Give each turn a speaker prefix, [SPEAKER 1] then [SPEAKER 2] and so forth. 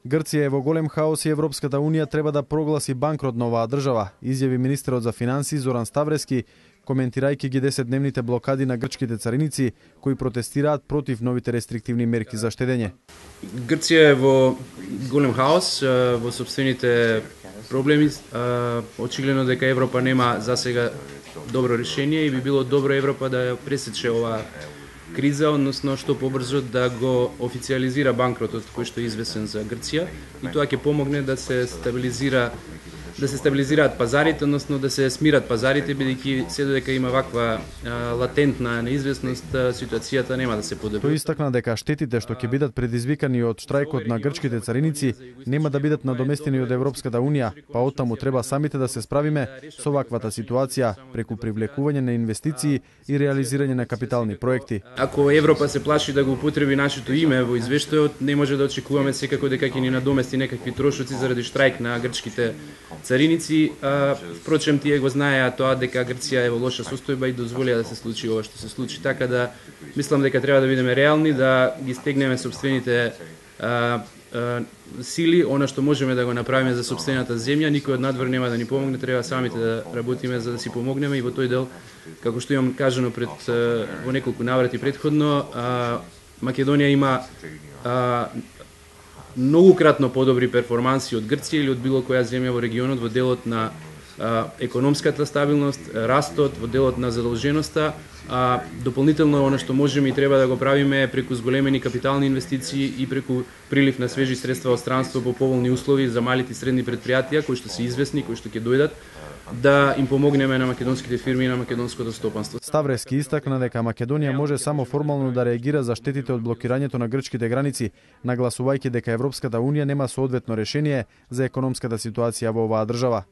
[SPEAKER 1] Грција е во голем хаос и Европската Унија треба да прогласи банкрот на оваа држава, изјави министерот за финансии Зоран Ставрески, коментирајќи ги 10-дневните блокади на грчките цариници кои протестираат против новите рестриктивни мерки за штедење.
[SPEAKER 2] Грција е во голем хаос, во сопствените проблеми. Очигледно дека Европа нема за сега добро решение и би било добро Европа да ја пресече оваа криза, односно што побрзо да го официализира банкротот кој што е известен за Грција, и тоа ќе помогне да се стабилизираат пазарите, односно да се смират пазарите, бидејќи се додека има ваква латентна неизвестност, ситуацијата нема да се подобри.
[SPEAKER 1] Тој истакна дека штетите што ќе бидат предизвикани од штрајкот на грчките цариници нема да бидат надоместени од Европската Унија, па оттаму треба самите да се справиме со ваквата ситуација преку привлекување на инвестиции и реализирање на капитални проекти.
[SPEAKER 2] Ако Европа се плаши да го употреби нашето име во извештајот, не може да очекуваме секако дека ќе ни надомести некакви трошоци заради штрајк на грчките цариници. Впрочем, тие го знаеа тоа дека Грција е во лоша состојба и дозволија да се случи ова што се случи. Така да мислам дека треба да бидеме реални, да ги стегнеме сопствените сили, она што можеме да го направиме за сопствената земја. Никој од надвор нема да ни помогне, треба самите да работиме за да си помогнеме, и во тој дел, како што имам кажано во неколку наврати претходно, Македонија има многукратно подобри перформанси од Грција или од било која земја во регионот во делот на економската стабилност, растот, во делот на задолженоста. Дополнително она што можеме и треба да го правиме преку зголемени капитални инвестиции и преку прилив на свежи средства од странство по поволни услови за малите и средни претпријатија кои што се известни, кои што ќе дојдат, да им помогнеме на македонските фирми и на македонското стопанство.
[SPEAKER 1] Ставрески истакна дека Македонија може само формално да реагира за штетите од блокирањето на грчките граници, нагласувајќи дека Европската Унија нема соодветно решение за економската ситуација во оваа држава.